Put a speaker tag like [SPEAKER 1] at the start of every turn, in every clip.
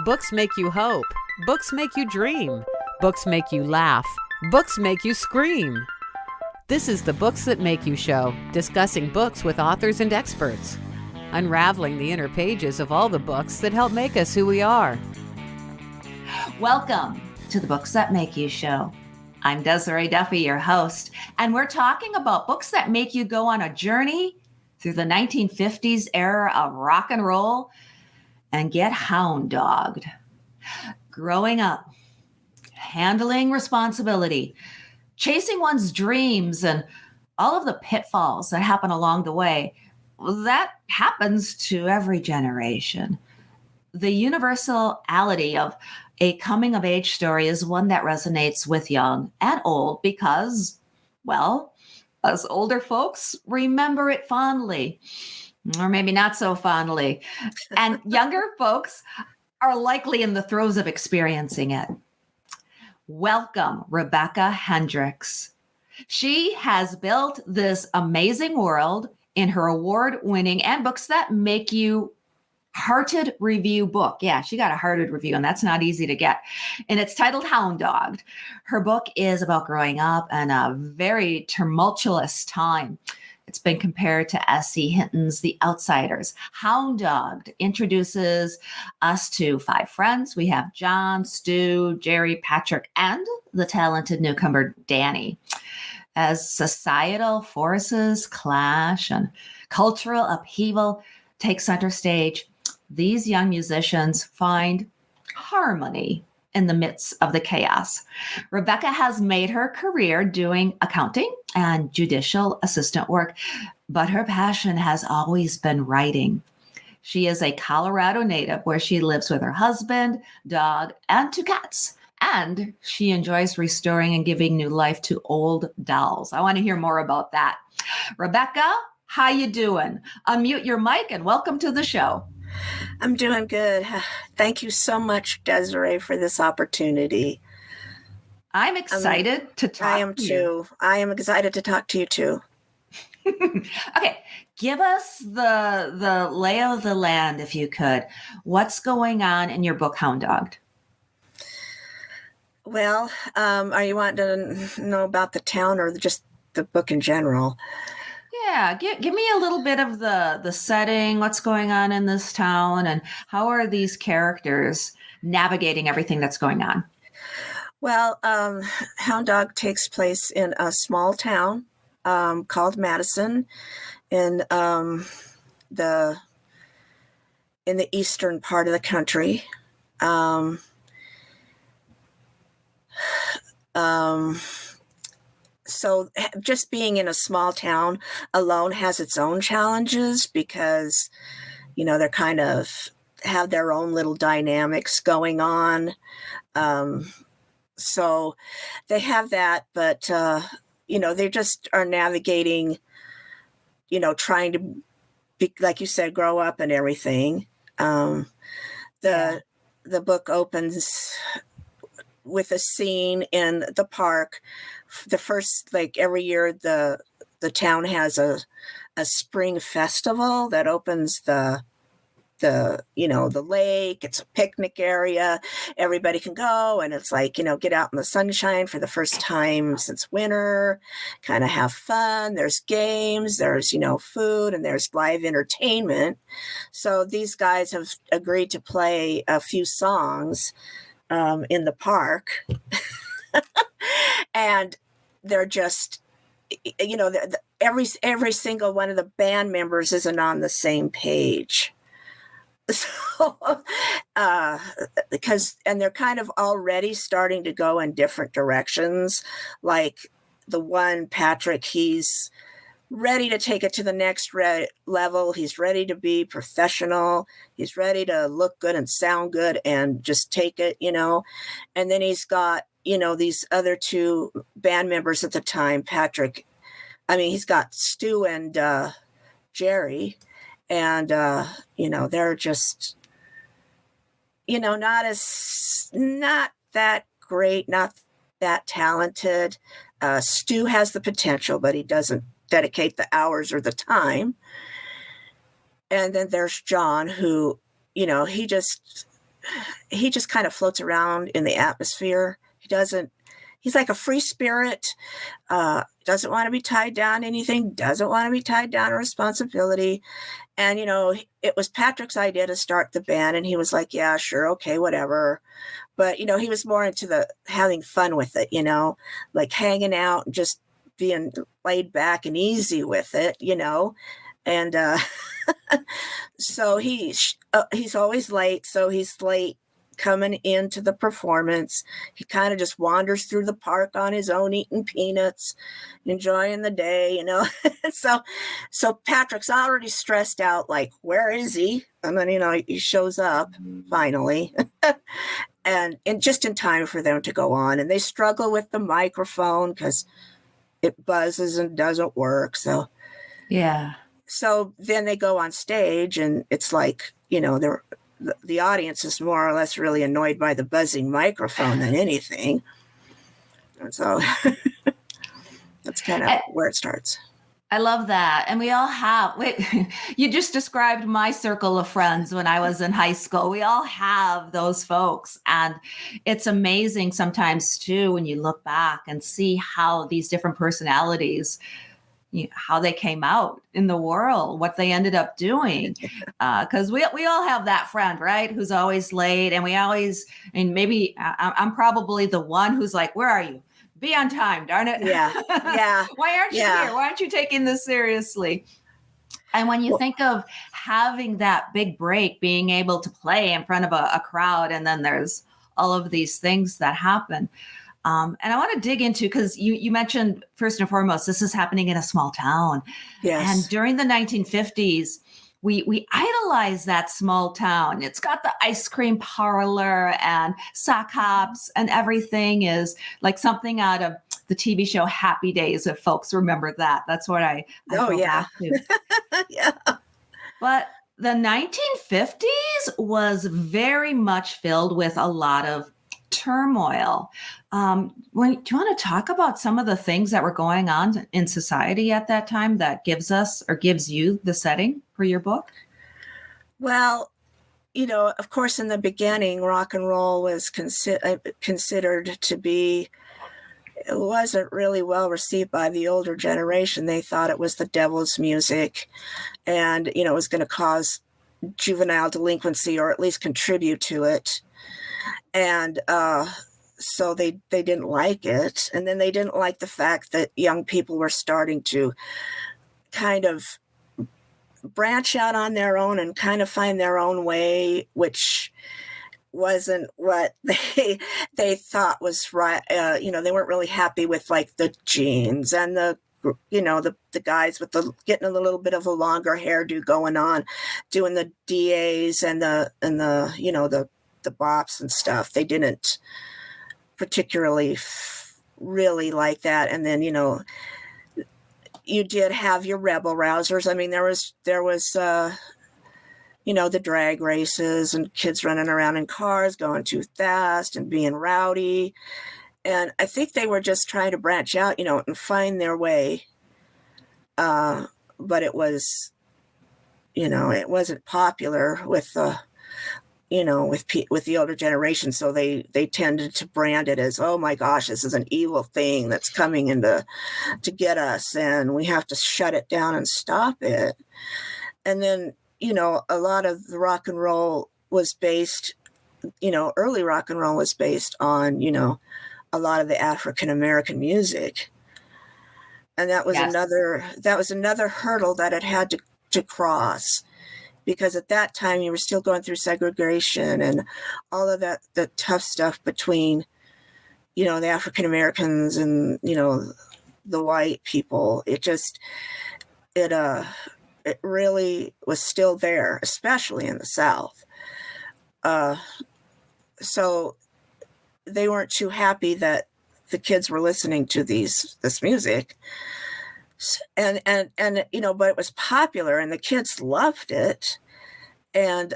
[SPEAKER 1] Books make you hope. Books make you dream. Books make you laugh. Books make you scream. This is the Books That Make You show, discussing books with authors and experts, unraveling the inner pages of all the books that help make us who we are.
[SPEAKER 2] Welcome to the Books That Make You show. I'm Desiree Duffy, your host, and we're talking about books that make you go on a journey through the 1950s era of rock and roll and get hound dogged. Growing up, handling responsibility, chasing one's dreams, and all of the pitfalls that happen along the way, that happens to every generation. The universality of a coming-of-age story is one that resonates with young and old because, well, us older folks remember it fondly, or maybe not so fondly. And younger folks are likely in the throes of experiencing it. Welcome, Rebecca Hendricks. She has built this amazing world in her award-winning and books that make you hearted review book. Yeah, she got a hearted review, and that's not easy to get. And it's titled Hound Dogged. Her book is about growing up in a very tumultuous time. It's been compared to S.C. Hinton's The Outsiders. Hound Dogged introduces us to 5 friends. We have John, Stu, Jerry, Patrick, and the talented newcomer, Danny. As societal forces clash and cultural upheaval take center stage, these young musicians find harmony in the midst of the chaos. Rebecca has made her career doing accounting and judicial assistant work, but her passion has always been writing. She is a Colorado native where she lives with her husband, dog, and 2 cats. And she enjoys restoring and giving new life to old dolls. I want to hear more about that. Rebecca, how you doing? Unmute your mic and welcome to the show.
[SPEAKER 3] I'm doing good. Thank you so much, Desiree, for this opportunity.
[SPEAKER 2] I'm excited to talk to you.
[SPEAKER 3] I am too. I am excited to talk to you too.
[SPEAKER 2] Okay, give us the lay of the land, if you could. What's going on in your book, Hound Dogged?
[SPEAKER 3] Well, are you wanting to know about the town or just the book in general?
[SPEAKER 2] Yeah, give me a little bit of the setting, what's going on in this town, and how are these characters navigating everything that's going on?
[SPEAKER 3] Well, Hound Dog takes place in a small town called Madison in the eastern part of the country. So just being in a small town alone has its own challenges because, you know, they're kind of have their own little dynamics going on. So they have that, but, you know, they just are navigating, you know, trying to be, like you said, grow up and everything. The book opens with a scene in the park. The first, like every year, the town has a spring festival that opens the lake. It's a picnic area. Everybody can go, and it's like, you know, get out in the sunshine for the first time since winter, kind of have fun. There's games, there's, you know, food, and there's live entertainment. So these guys have agreed to play a few songs in the park. And they're just, you know, every single one of the band members isn't on the same page. So, and they're kind of already starting to go in different directions. Like the one, Patrick, he's ready to take it to the next level. He's ready to be professional. He's ready to look good and sound good and just take it, you know. And then he's got, you know, these other 2 band members at the time, Patrick. I mean, he's got Stu and Jerry. And, you know, they're just, you know, not that great, not that talented. Stu has the potential, but he doesn't dedicate the hours or the time. And then there's John, who he just kind of floats around in the atmosphere. He's like a free spirit, doesn't want to be tied down to anything, doesn't want to be tied down to responsibility. And, it was Patrick's idea to start the band, and he was like, yeah, sure, okay, whatever. But, he was more into having fun with it, like hanging out and just being laid back and easy with it, And so he's always late. So he's late coming into the performance. He kind of just wanders through the park on his own, eating peanuts, enjoying the day, So Patrick's already stressed out, like, where is he? And then, he shows up finally. and just in time for them to go on. And they struggle with the microphone because it buzzes and doesn't work. So,
[SPEAKER 2] yeah.
[SPEAKER 3] So then they go on stage, and it's like, the audience is more or less really annoyed by the buzzing microphone than anything. And so that's kind of where it starts.
[SPEAKER 2] I love that. And we all have, you just described my circle of friends when I was in high school. We all have those folks. And it's amazing sometimes too, when you look back and see how these different personalities, how they came out in the world, what they ended up doing. Because we all have that friend, right? Who's always late. And maybe I'm probably the one who's like, where are you? Be on time, darn it.
[SPEAKER 3] Yeah. Yeah.
[SPEAKER 2] Why aren't you here? Why aren't you taking this seriously? And when you think of having that big break, being able to play in front of a crowd, and then there's all of these things that happen. And I want to dig into, because you mentioned first and foremost, this is happening in a small town.
[SPEAKER 3] Yes.
[SPEAKER 2] And during the 1950s, we idolize that small town. It's got the ice cream parlor and sock hops, and everything is like something out of the TV show Happy Days, if folks remember that. That's what I go back to.
[SPEAKER 3] Yeah.
[SPEAKER 2] But the 1950s was very much filled with a lot of turmoil. Do you want to talk about some of the things that were going on in society at that time that gives you the setting for your book?
[SPEAKER 3] Well, of course, in the beginning, rock and roll was considered to be, it wasn't really well received by the older generation. They thought it was the devil's music, and, it was going to cause juvenile delinquency, or at least contribute to it. And so they didn't like it. And then they didn't like the fact that young people were starting to kind of branch out on their own and kind of find their own way, which wasn't what they thought was right. They weren't really happy with like the jeans and the guys with getting a little bit of a longer hairdo going on, doing the DAs and the bops and stuff. They didn't particularly really like that. And then, you did have your rebel rousers. I mean, there was the drag races and kids running around in cars going too fast and being rowdy. And I think they were just trying to branch out, and find their way. But it was, it wasn't popular with with the older generation. So they tended to brand it as, oh my gosh, this is an evil thing that's coming to get us, and we have to shut it down and stop it. And then, a lot of the rock and roll was based, early rock and roll was based on, a lot of the African American music. And that was another hurdle that it had to cross. Because at that time you were still going through segregation and all of that, the tough stuff between, the African Americans and, the white people. It really was still there, especially in the South. So they weren't too happy that the kids were listening to this music. And but it was popular and the kids loved it. And,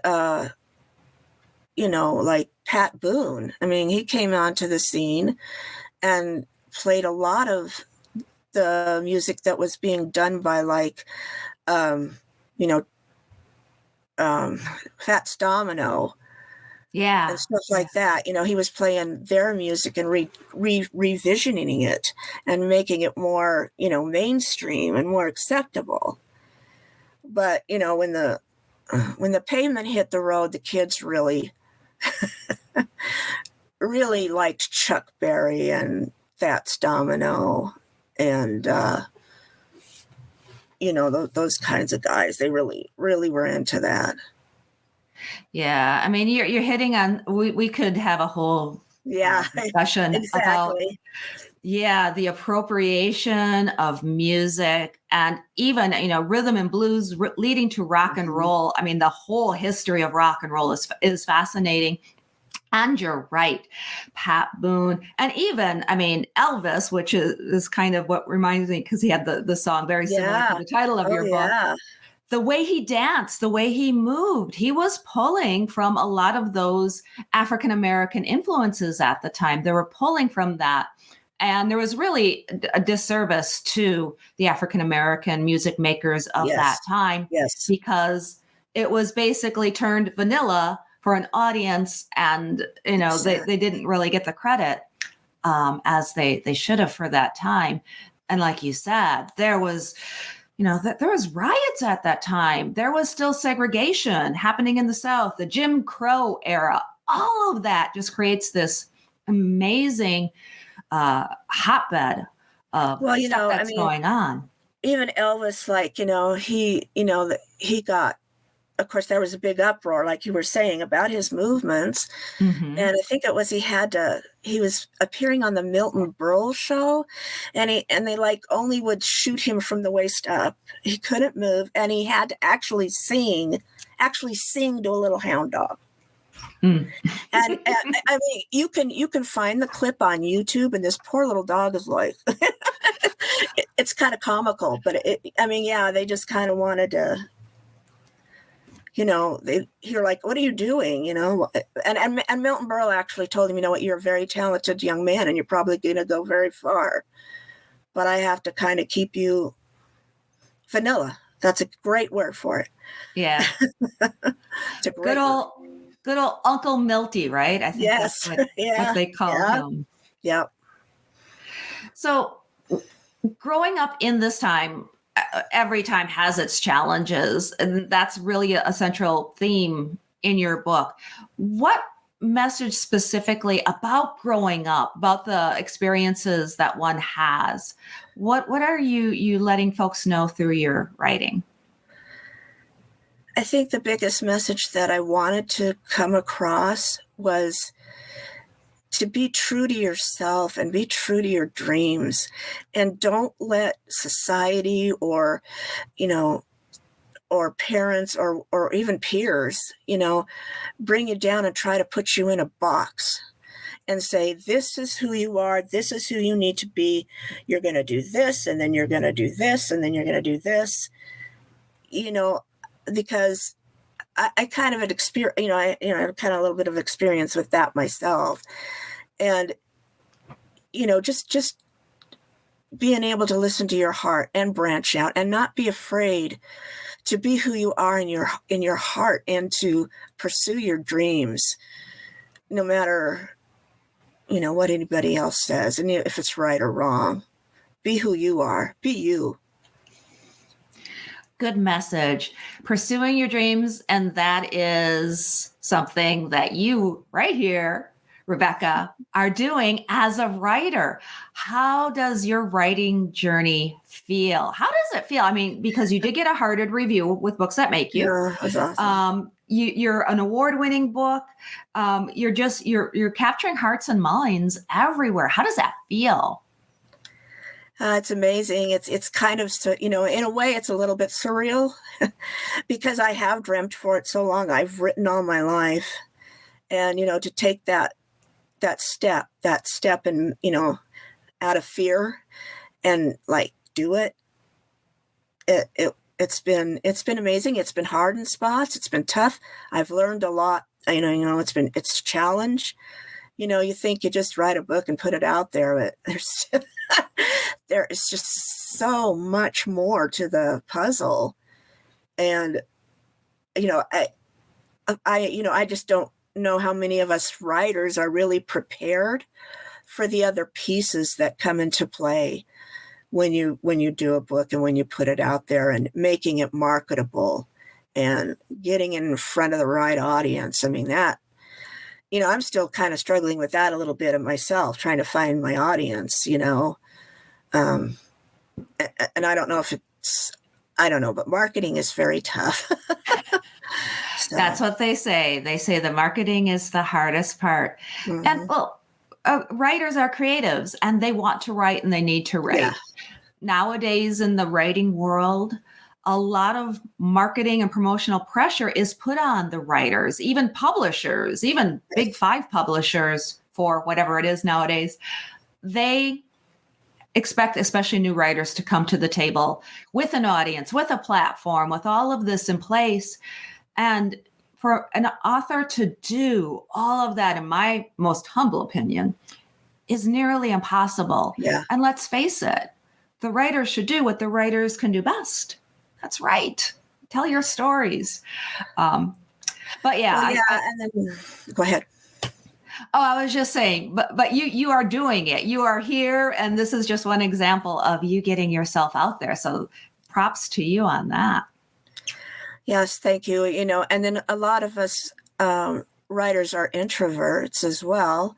[SPEAKER 3] like Pat Boone, I mean, he came onto the scene and played a lot of the music that was being done by like, Fats Domino
[SPEAKER 2] Yeah.
[SPEAKER 3] and stuff like that. He was playing their music and revisioning it and making it more, mainstream and more acceptable. But, when the pavement hit the road, the kids really, really liked Chuck Berry and Fats Domino and, those kinds of guys. They really, really were into that.
[SPEAKER 2] Yeah. I mean, you're hitting on, we could have a whole discussion about, the appropriation of music and even, rhythm and blues leading to rock and roll. I mean, the whole history of rock and roll is fascinating. And you're right, Pat Boone, and even, I mean, Elvis, which is kind of what reminds me, because he had the song very similar to the title of your book. Yeah. The way he danced, the way he moved, he was pulling from a lot of those African-American influences at the time. They were pulling from that. And there was really a disservice to the African-American music makers of that time. Yes. Because it was basically turned vanilla for an audience, and they didn't really get the credit as they should have for that time. And like you said, there was there was riots at that time. There was still segregation happening in the South, the Jim Crow era. All of that just creates this amazing hotbed of stuff that's going on.
[SPEAKER 3] Even Elvis, he got. Of course, there was a big uproar, like you were saying, about his movements. Mm-hmm. And I think it was he was appearing on the Milton Berle show, and they only would shoot him from the waist up. He couldn't move, and he had to actually sing to a little hound dog. Mm. and I mean, you can find the clip on YouTube, and this poor little dog is like, it's kind of comical, but they just kind of wanted to. You're like, what are you doing? And Milton Berle actually told him, you're a very talented young man and you're probably going to go very far, but I have to kind of keep you vanilla. That's a great word for it.
[SPEAKER 2] Yeah. It's a good old Uncle Milty, right? I think that's what they call him.
[SPEAKER 3] Yeah.
[SPEAKER 2] So growing up in this time, every time has its challenges, and that's really a central theme in your book. What message specifically about growing up, about the experiences that one has, what are you letting folks know through your writing?
[SPEAKER 3] I think the biggest message that I wanted to come across was to be true to yourself and be true to your dreams, and don't let society or parents or even peers, bring you down and try to put you in a box and say, this is who you are. This is who you need to be. You're going to do this, and then you're going to do this, and then you're going to do this, because I kind of had experience, I had kind of a little bit of experience with that myself. And, just being able to listen to your heart and branch out and not be afraid to be who you are in your heart and to pursue your dreams, no matter, what anybody else says. And if it's right or wrong, be who you are, be you.
[SPEAKER 2] Good message. Pursuing your dreams. And that is something that you right here, Rebecca, are doing as a writer. How does your writing journey feel? How does it feel? I mean, because you did get a hearted review with Books That Make You.
[SPEAKER 3] Yeah, that's awesome.
[SPEAKER 2] You're an award-winning book. You're capturing hearts and minds everywhere. How does that feel?
[SPEAKER 3] It's amazing. It's kind of, in a way, it's a little bit surreal because I have dreamt for it so long. I've written all my life, and to take that step and out of fear and do it. It's been amazing. It's been hard in spots. It's been tough. I've learned a lot. It's a challenge. You think you just write a book and put it out there, but there is just so much more to the puzzle. And you know, I just don't know how many of us writers are really prepared for the other pieces that come into play when you do a book and when you put it out there and making it marketable and getting in front of the right audience. I mean, that, I'm still kind of struggling with that a little bit of myself, trying to find my audience, and I don't know if I don't know, but marketing is very tough. So.
[SPEAKER 2] That's what they say. They say the marketing is the hardest part.
[SPEAKER 3] Mm-hmm.
[SPEAKER 2] And well, writers are creatives and they want to write and they need to write.
[SPEAKER 3] Yeah.
[SPEAKER 2] Nowadays in the writing world, a lot of marketing and promotional pressure is put on the writers, even publishers, even big 5 publishers for whatever it is nowadays. They expect especially new writers to come to the table with an audience, with a platform, with all of this in place. And for an author to do all of that, in my most humble opinion, is nearly impossible.
[SPEAKER 3] Yeah.
[SPEAKER 2] And let's face it, the writers should do what the writers can do best. That's right. Tell your stories. But yeah.
[SPEAKER 3] Well, yeah, and then go ahead.
[SPEAKER 2] Oh, I was just saying, but you are doing it. You are here, and this is just one example of you getting yourself out there. So props to you on that.
[SPEAKER 3] Yes, thank you. And then a lot of us writers are introverts as well.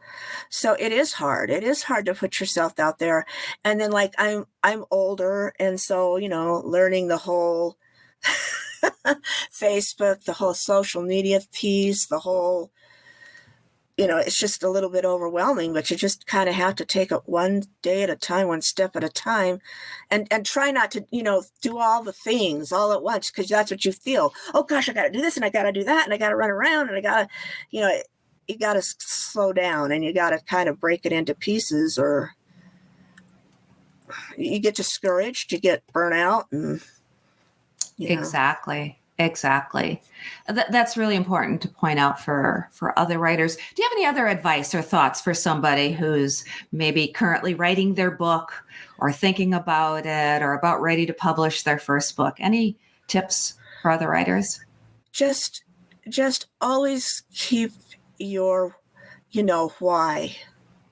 [SPEAKER 3] So it is hard. It is hard to put yourself out there. And then like I'm older. And so, learning the whole Facebook, the whole social media piece, the whole, it's just a little bit overwhelming, but you just kind of have to take it one day at a time, one step at a time, and try not to, do all the things all at once, because that's what you feel. Oh gosh, I got to do this and I got to do that and I got to run around and I got to, you got to slow down and you got to kind of break it into pieces, or you get discouraged, you get burnt out, and
[SPEAKER 2] Exactly. That's really important to point out for other writers. Do you have any other advice or thoughts for somebody who's maybe currently writing their book or thinking about it or about ready to publish their first book? Any tips for other writers?
[SPEAKER 3] Just always keep your, why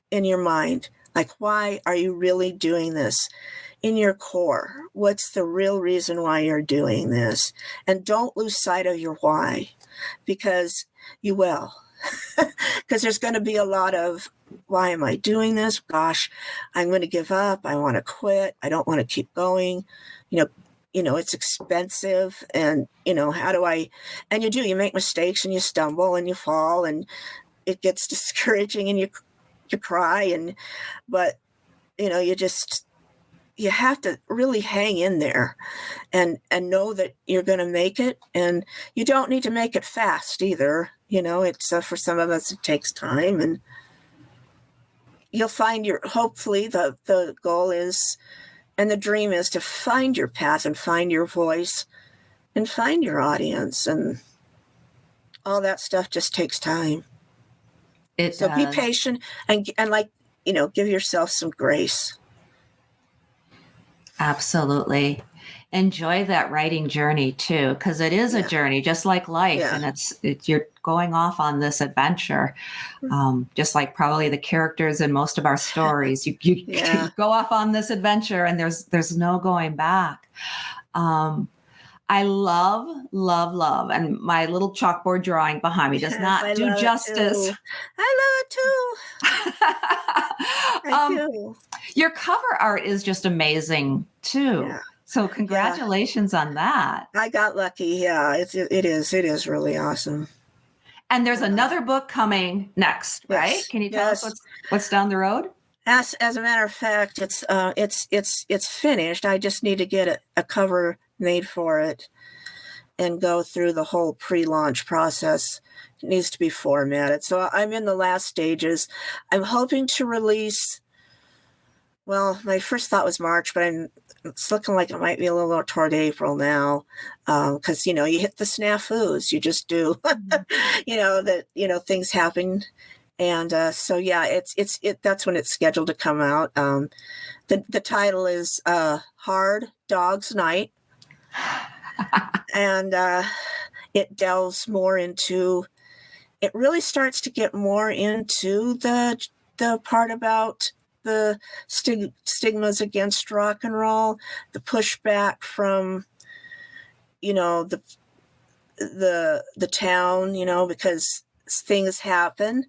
[SPEAKER 3] in your mind. Like, why are you really doing this? In your core, what's the real reason why you're doing this? And don't lose sight of your why, because you will. Because there's going to be a lot of, why am I doing this? Gosh, I'm going to give up. I want to quit. I don't want to keep going. It's expensive. And, how do I, and you make mistakes and you stumble and you fall and it gets discouraging and you cry. But you have to really hang in there and know that you're going to make it. And you don't need to make it fast either. It's for some of us, it takes time, and you'll find hopefully the goal is, and the dream is, to find your path and find your voice and find your audience, and all that stuff just takes time. So be patient and give yourself some grace.
[SPEAKER 2] Absolutely. Enjoy that writing journey too, because it is a journey, just like life.
[SPEAKER 3] Yeah.
[SPEAKER 2] And it's you're going off on this adventure, just like probably the characters in most of our stories. You go off on this adventure, and there's no going back. I love, and my little chalkboard drawing behind me does not do justice.
[SPEAKER 3] I love it too. I do.
[SPEAKER 2] Your cover art is just amazing too. Yeah. So congratulations on that.
[SPEAKER 3] I got lucky. Yeah, it is really awesome.
[SPEAKER 2] And there's another book coming next, right?
[SPEAKER 3] Yes.
[SPEAKER 2] Can you tell us what's down the road?
[SPEAKER 3] As a matter of fact, it's finished. I just need to get a cover made for it and go through the whole pre-launch process. It needs to be formatted. So I'm in the last stages. I'm hoping to release, well, my first thought was March, but it's looking like it might be a little toward April now, because, you hit the snafus. You just do, things happen. And so, yeah, that's when it's scheduled to come out. The title is Hard Dog's Night. And it delves more into, it really starts to get more into the part about the stigmas against rock and roll, the pushback from, the town, because things happen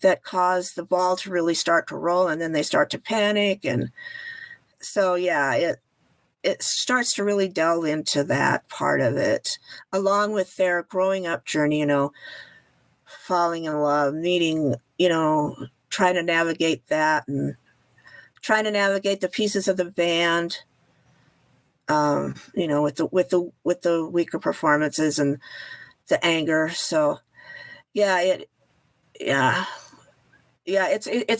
[SPEAKER 3] that cause the ball to really start to roll, and then they start to panic. And so, yeah, it starts to really delve into that part of it, along with their growing up journey, falling in love, meeting, trying to navigate that, and trying to navigate the pieces of the band, with the weaker performances and the anger. So it's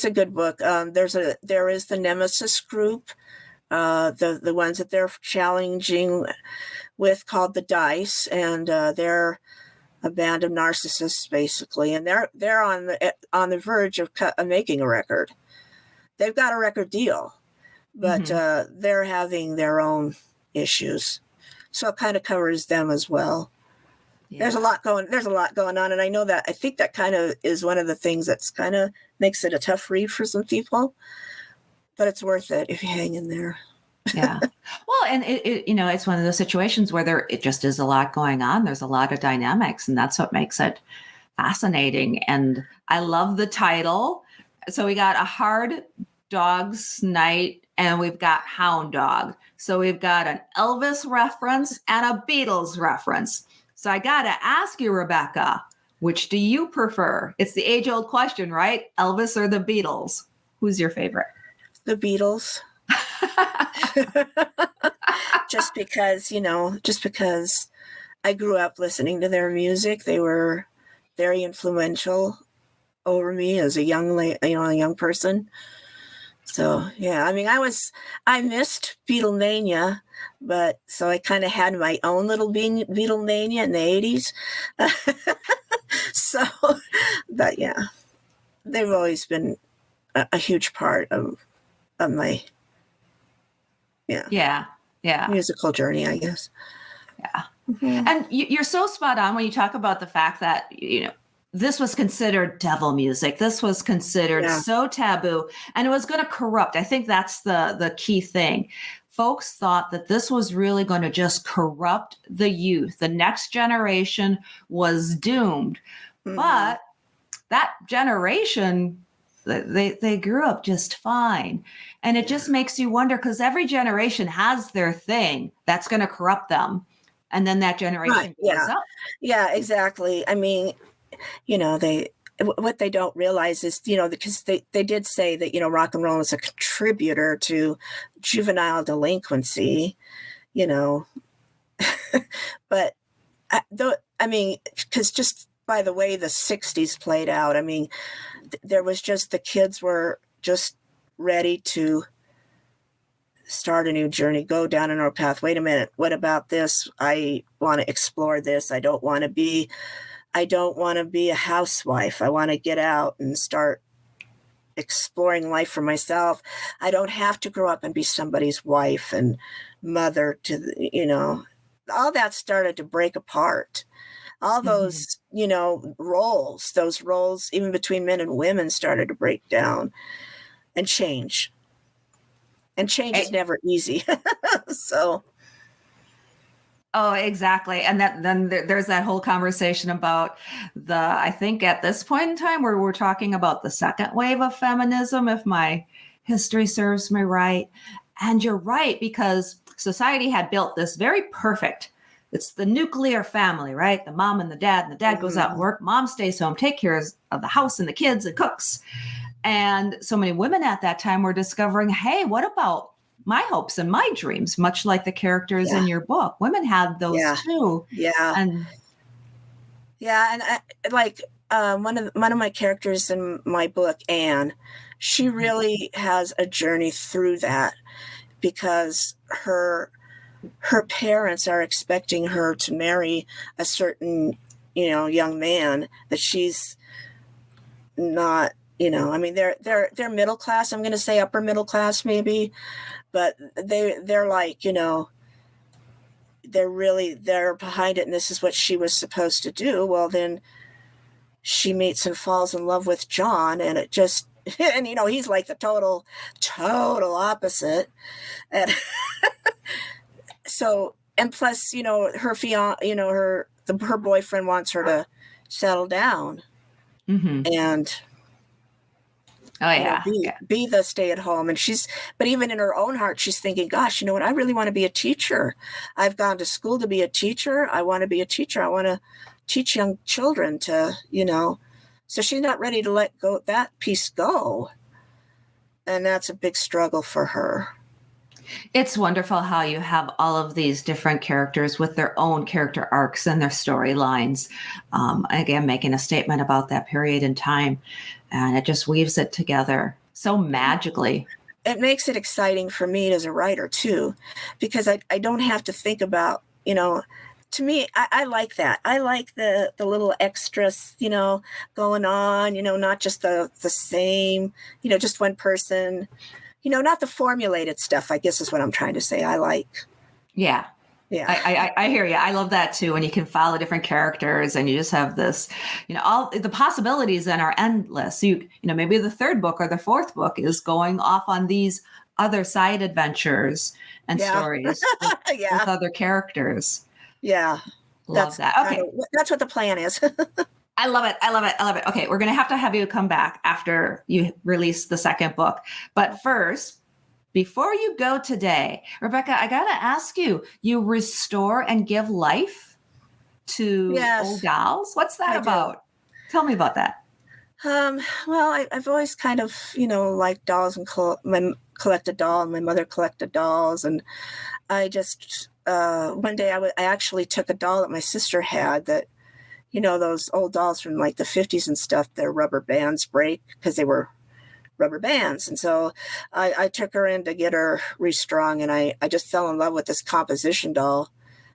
[SPEAKER 3] a good book. There is the Nemesis group, the ones that they're challenging with, called the Dice, and they're a band of narcissists basically, and they're on the verge of making a record. They've got a record deal, but they're having their own issues, so it kind of covers them as well. Yeah. There's a lot going on, and I think that kind of is one of the things that's kind of makes it a tough read for some people, but it's worth it if you hang in there.
[SPEAKER 2] Yeah. Well, and it's one of those situations where it just is a lot going on. There's a lot of dynamics, and that's what makes it fascinating. And I love the title. So we got A Hard Dog's Night, and we've got Hound Dog. So we've got an Elvis reference and a Beatles reference. So I got to ask you, Rebecca, which do you prefer? It's the age-old question, right? Elvis or the Beatles? Who's your favorite?
[SPEAKER 3] The Beatles. just because I grew up listening to their music. They were very influential over me as a young person. So, yeah, I missed Beatlemania, but so I kind of had my own little Beatlemania in the 80s. So, but yeah, they've always been a huge part of my musical journey, I guess.
[SPEAKER 2] Yeah. Mm-hmm. And you're so spot on when you talk about the fact that, this was considered devil music. This was considered so taboo, and it was going to corrupt. I think that's the key thing. Folks thought that this was really going to just corrupt the youth. The next generation was doomed. Mm-hmm. But that generation, they grew up just fine. And it just makes you wonder, because every generation has their thing that's going to corrupt them. And then that generation goes up.
[SPEAKER 3] Yeah, exactly. What they don't realize is, because they did say that, rock and roll is a contributor to juvenile delinquency, but because just by the way the 60s played out, there was just, the kids were just ready to start a new journey, go down a new path. Wait a minute, what about this? I want to explore this. I don't want to be a housewife. I want to get out and start exploring life for myself. I don't have to grow up and be somebody's wife and mother to, all that started to break apart. All those, those roles, even between men and women, started to break down and change. And change is never easy. So.
[SPEAKER 2] Oh, exactly. And then there's that whole conversation about I think at this point in time where we're talking about the second wave of feminism, if my history serves me right. And you're right, because society had built this very perfect, it's the nuclear family, right? The mom and the dad goes out and work, mom stays home, take care of the house and the kids and cooks. And so many women at that time were discovering, hey, what about my hopes and my dreams, much like the characters in your book? Women had those too.
[SPEAKER 3] Yeah. And one of my characters in my book, Anne, she really has a journey through that, because her parents are expecting her to marry a certain, young man that she's not, they're middle class. I'm going to say upper middle class maybe, but they're like, they're behind it, and this is what she was supposed to do. Well, then she meets and falls in love with John, and it just, and he's like the total opposite. And so, and plus, her her boyfriend wants her to settle down and be the stay-at-home. And but even in her own heart, she's thinking, gosh, you know what? I really want to be a teacher. I've gone to school to be a teacher. I want to be a teacher. I want to teach young children to, so she's not ready to let that piece go. And that's a big struggle for her.
[SPEAKER 2] It's wonderful how you have all of these different characters with their own character arcs and their storylines. Again, making a statement about that period in time. And it just weaves it together so magically.
[SPEAKER 3] It makes it exciting for me as a writer, too, because I don't have to think about, to me, I like that. I like the little extras, going on, not just the same, just one person, not the formulated stuff, I guess is what I'm trying to say. I like.
[SPEAKER 2] Yeah. Yeah. I hear you. I love that too. When you can follow different characters and you just have this, all the possibilities then are endless. Maybe the third book or the fourth book is going off on these other side adventures and stories with other characters.
[SPEAKER 3] Yeah.
[SPEAKER 2] Love that. Okay.
[SPEAKER 3] That's what the plan is.
[SPEAKER 2] I love it. Okay. We're going to have you come back after you release the second book. But first, before you go today, Rebecca, I got to ask you, you restore and give life to old dolls. What's that about? Tell me about that.
[SPEAKER 3] Well, I've always kind of, liked dolls and collected dolls, and my mother collected dolls. And I just, one day I actually took a doll that my sister had that, those old dolls from like the 50s and stuff, their rubber bands break because they were rubber bands. And so I took her in to get her restrung, and I just fell in love with this composition doll.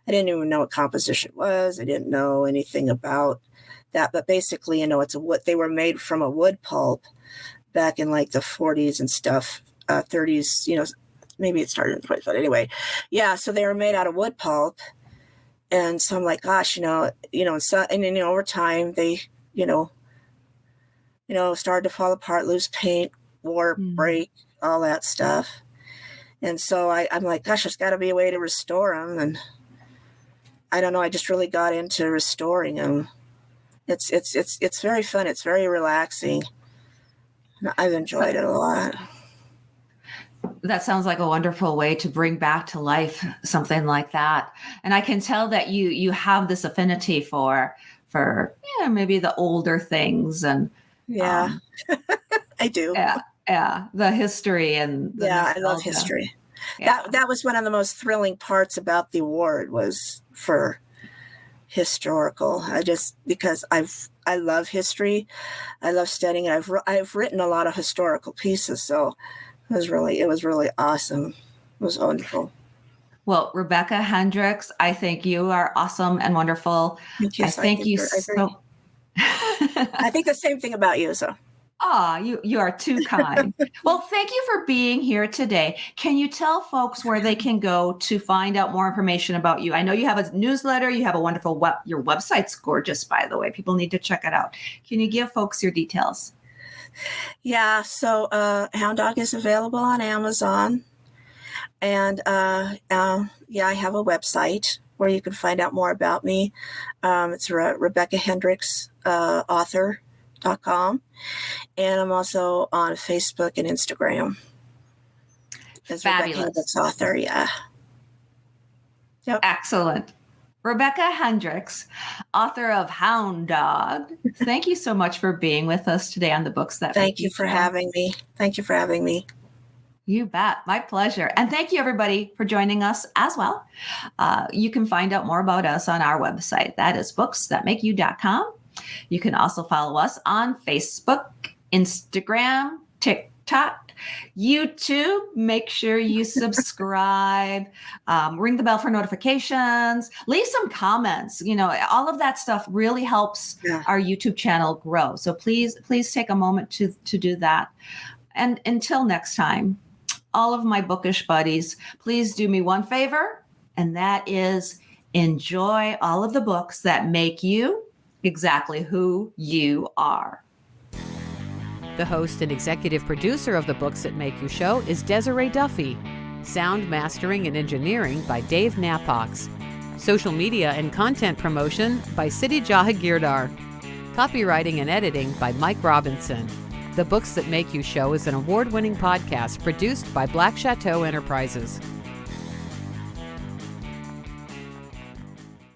[SPEAKER 3] I didn't even know what composition was. I didn't know anything about that, but basically, it's they were made from a wood pulp back in like the 40s and stuff, 30s, maybe it started in the 20s, but anyway. Yeah. So they were made out of wood pulp. And so I'm like, gosh, over time they, started to fall apart, lose paint, warp, break, all that stuff. And so I'm like, gosh, there's got to be a way to restore them. And I don't know, I just really got into restoring them. It's very fun. It's very relaxing. I've enjoyed it a lot.
[SPEAKER 2] That sounds like a wonderful way to bring back to life something like that. And I can tell that you have this affinity for maybe the older things and
[SPEAKER 3] I do.
[SPEAKER 2] Yeah, the history and
[SPEAKER 3] I love history. Yeah. That was one of the most thrilling parts about the award was for historical. Because I love history, I love studying it. I've written a lot of historical pieces, so it was really awesome. It was wonderful.
[SPEAKER 2] Well, Rebecca Hendricks, I think you are awesome and wonderful.
[SPEAKER 3] Thank you. I think the same thing about you. So.
[SPEAKER 2] You are too kind. Well, thank you for being here today. Can you tell folks where they can go to find out more information about you? I know you have a newsletter. You have a wonderful your website's gorgeous, by the way. People need to check it out. Can you give folks your details?
[SPEAKER 3] Yeah. So Hound Dog is available on Amazon. And I have a website where you can find out more about me. It's Rebecca Hendricks author.com. And I'm also on Facebook and Instagram as
[SPEAKER 2] Fabulous.
[SPEAKER 3] Rebecca Hendricks author. Yeah. Yep.
[SPEAKER 2] Excellent. Rebecca Hendricks, author of Hound Dogged. Thank you so much for being with us today on the Books That
[SPEAKER 3] Thank you for having me. Thank you for having me.
[SPEAKER 2] You bet. My pleasure. And thank you, everybody, for joining us as well. You can find out more about us on our website. That is booksthatmakeyou.com. You can also follow us on Facebook, Instagram, TikTok, YouTube. Make sure you subscribe, ring the bell for notifications, leave some comments. All of that stuff really helps our YouTube channel grow. So please take a moment to do that. And until next time, all of my bookish buddies, please do me one favor, and that is Enjoy all of the books that make you exactly who you are.
[SPEAKER 1] The host and executive producer of the Books That Make You show is Desiree Duffy. Sound mastering and engineering by Dave Napox. Social media and content promotion by Siddhi Jahagirdar. Copywriting and editing by Mike Robinson. The Books That Make You show is an award-winning podcast produced by Black Chateau Enterprises.